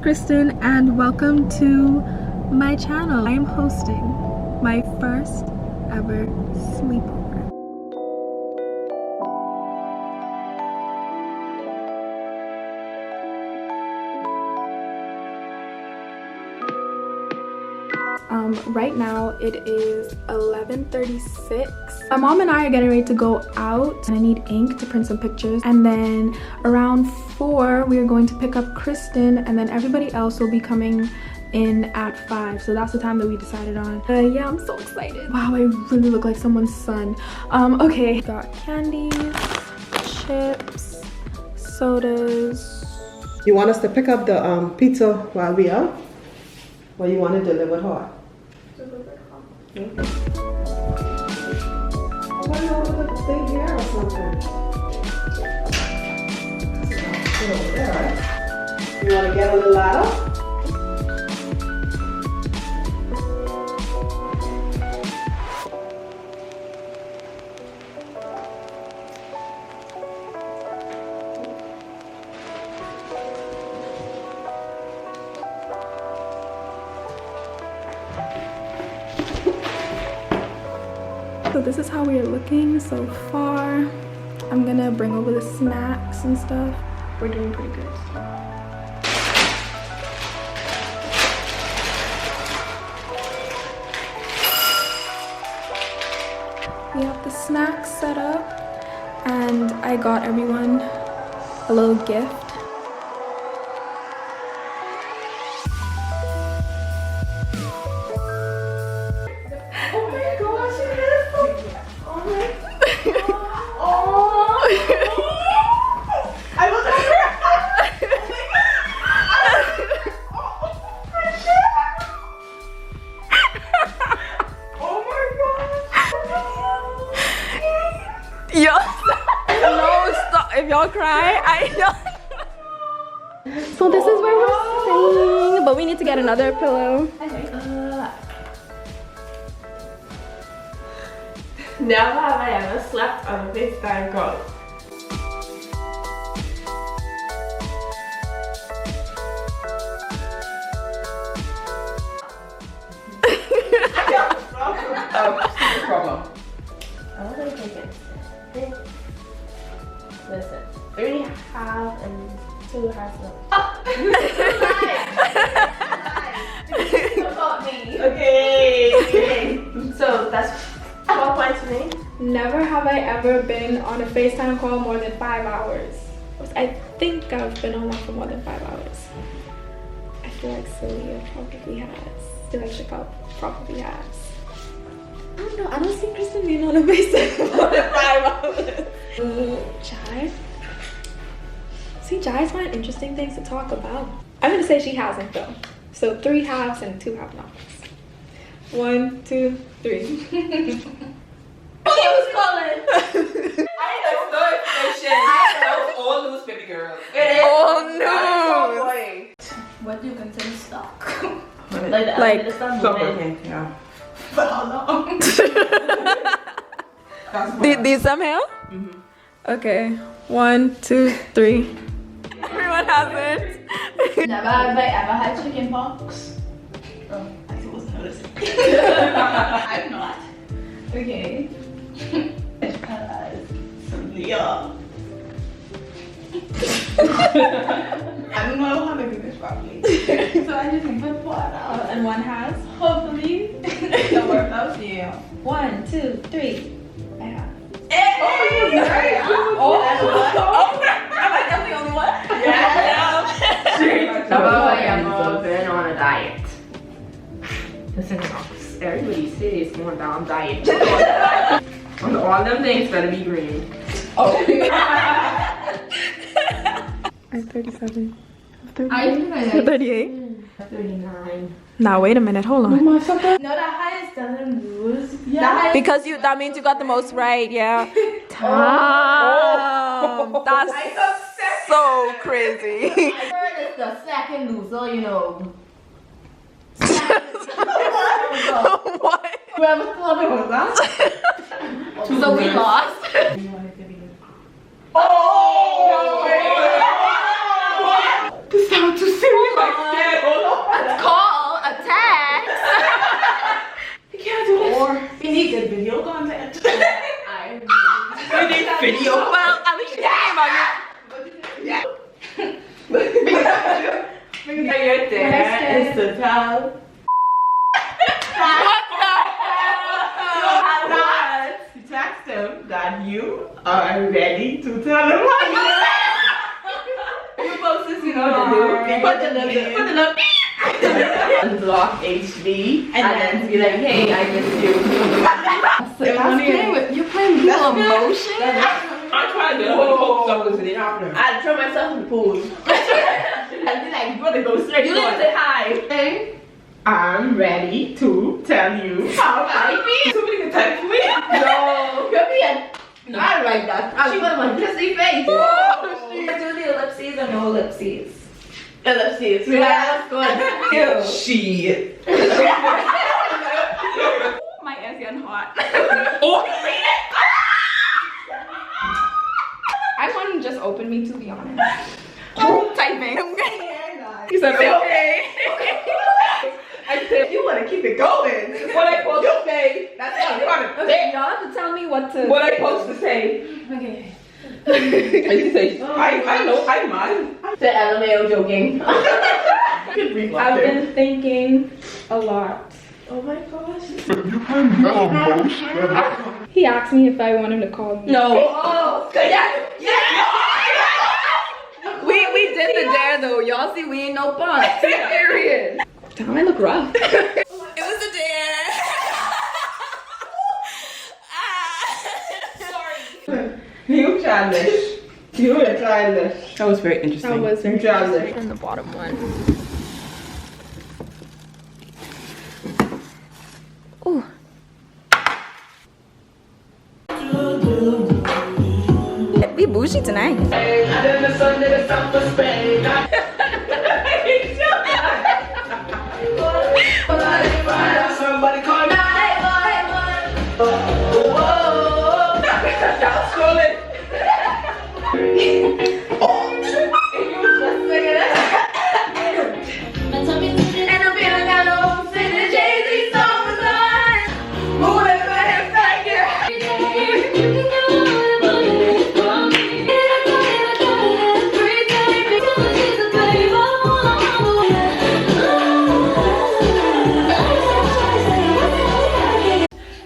KRISTEN and welcome to my channel. I am hosting my first ever sleepover. Right now it is 11:36. My mom and I are getting ready to go out and I need ink to print some pictures, and then around 4 we are going to pick up KRISTEN, and then everybody else will be coming in at 5, so that's the time that we decided on. Yeah, I'm so excited. Wow, I really look like someone's son. Okay, got candies, chips, sodas. You want us to pick up the pizza while we out? Or you want it delivered hot? Delivered hot. Okay. Why not look at the thing here or something? Put over there, right? You want to get a little ladder? So this is how we are looking so far. I'm gonna bring over the snacks and stuff. We're doing pretty good. We have the snacks set up and I got everyone a little gift. Yo, no, stop. If y'all cry, I know. So this is where we're staying, but we need to get another pillow. Never have I ever slept on a FaceTime call. No problem. I want to take it. Listen, 3 half and 2 half no. Okay. So that's 12 points for me. Never have I ever been on a FaceTime call more than 5 hours. I think I've been on one for more than 5 hours. I feel like SELIA probably has. I feel like Chappelle probably has. I don't know. I don't see KRISTEN being on a FaceTime for more than 5 hours. Jai? See, Jai's find interesting things to talk about. I'm gonna say she hasn't though. So 3 halves and 2 half nots. 1, 2, 3. He was calling. I know no information. I know all news, baby girl. It is all news. What do you consider stock? Like Something, yeah. For how long? These somehow? Mm-hmm. Okay. 1, 2, 3. Everyone has it. Never have I ever had chicken pox. Oh, I wasn't noticing. I'm not. Okay. SELIA. I don't know how to do this properly. So I just put 4 out. And 1 has. Hopefully. The work out. Yeah. 1, 2, 3. I have. Hey! Oh, you're right. Oh, that's one. Am I the only one? Yeah. I've been on a diet. Listen, everybody says going down diet. On all them things better be green. Oh. I'm 37. I think I You're 38? 39. Now wait a minute, hold on. No, the highest doesn't lose. Yeah. Because that means you got the most right, yeah. Damn. That's so crazy. I heard it's the second loser, you know. What? Whoever thought it was that? So we lost. Oh! This sounds to see me like scared. Hold on. A call, a text. You can't do this. Or we need good video content. We need video. Well, at least you came on it. Yeah. Your dad is to tell. What the? You text him that you are ready to tell him what you You're supposed to see what to do. Put the love. Unblock HD and then be like, hey, I miss you. You're playing real emotion? I'm trying to hope something's in happening. I'd throw myself in the pool. I'd be like, brother, go straight. You didn't say hi. Hey, I'm ready to tell you how I feel. Somebody can text me. No. Come here. No. I like that. She got my pissy face. Let's do the ellipses or no ellipses? Ellipses. Yeah, that's good. Shit. My ass getting hot. Oh, I want him to just open me, to be honest. Typing. He said, okay. I said, you want to keep it going. What I supposed to say. That's how I'm trying to say. Y'all have to tell me what to What I supposed to say. Okay. I say, I know, I'm mine. I said LMAO joking. I've been thinking a lot. Oh my gosh. He asked me if I want him to call me. No. Oh, yeah. We did the dare though. Y'all see we ain't no fun. Period. Damn, I look rough. It was a dare. Sorry. You childish. You are childish. That was very interesting. That was very childish. And the bottom one. Ooh. We bougie tonight. And then the sun did a south of Spain. Somebody call me. Y'all scrolling. And I'm feeling out of singing Jay-Z songs on. Moving my hips like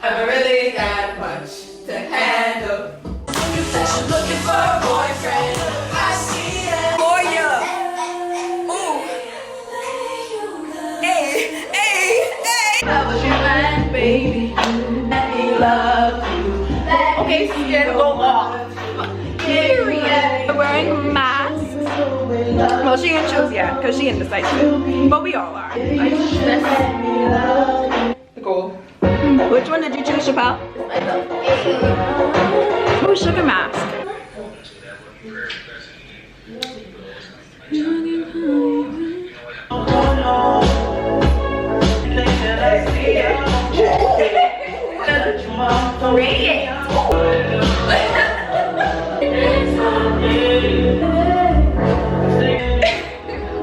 I've really got much to handle. Looking for a boyfriend. I see it for you. Ooh. Hey, hey, hey. I was your man, baby. Let me love you. Okay, so you're gonna go off. Period. Wearing masks. Well, she can choose, yeah, because she indecisive. But we all are. The goal. Which one did you choose, Chappelle? Oh, sugar mask.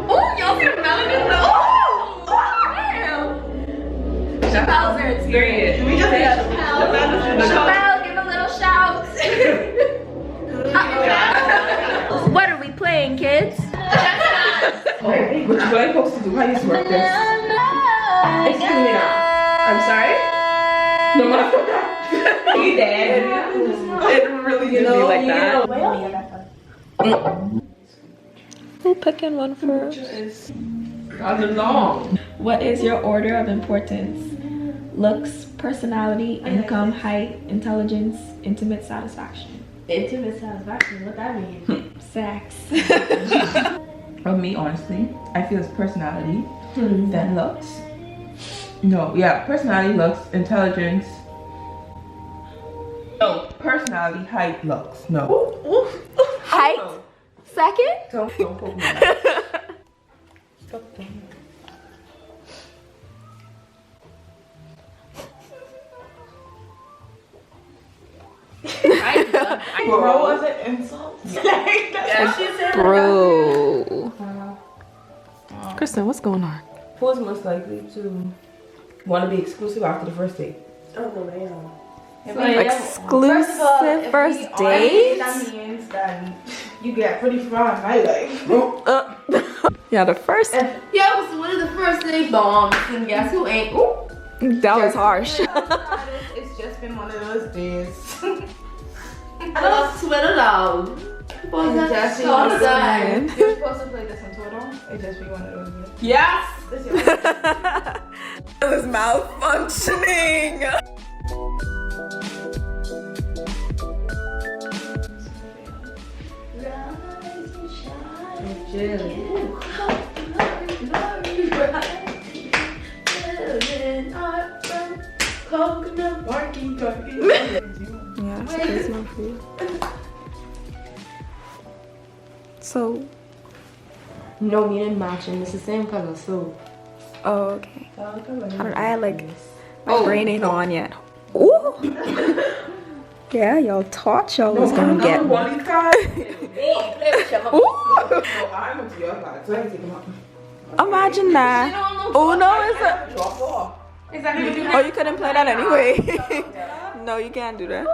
Oh, y'all see the melanin though? Oh, damn. Chappelle's there, it's Period. We just Chappelle, give a little shout. What are we playing, kids? What you supposed to do? How you work this? Excuse me now. I'm sorry? No, motherfucker. You dead. It really did be like that. Who picking one first? All along. What is your order of importance? Looks, personality, income, height, intelligence, intimate satisfaction. Intimate satisfaction, what that mean? Sex. Of me, honestly, I feel it's personality, then looks. No, yeah, personality, looks, intelligence. No, personality, height, looks. No. Height? Second? Don't poke me. Stop doing Bro was an insult. Yeah, she said Bro. Kristen, what's going on? Who's most likely to want to be exclusive after the first date? Oh no, Exclusive first date? That means that you get pretty far in my life. Yeah, the first. Yeah, it was one of the first date bombs, and guess who ain't? Ooh. That was harsh. It's just been one of those days. I don't sweat it out. It's just been one of those days. You're supposed to play this in total. It just be one of those days. Yes. It was malfunctioning. Yeah, it's not for you. So, No, we didn't matching. It's the same color, so. oh, okay. I had like, my brain ain't on yet. Ooh. Yeah, y'all thought y'all was gonna get me. one card. Imagine that. Oh no, is it? Drop off. Exactly. Oh, you couldn't play that anyway. No, you can't do that.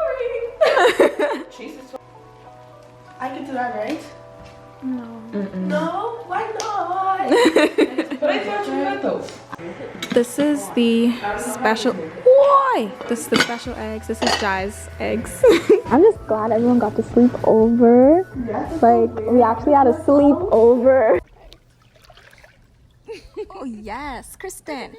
I can do that, right? No. No, why not? But I thought you meant those. This is the special. Why? This is the special eggs. This is Jai's eggs. I'm just glad everyone got to sleep over. Like, we actually had a sleepover. Oh yes, Kristen.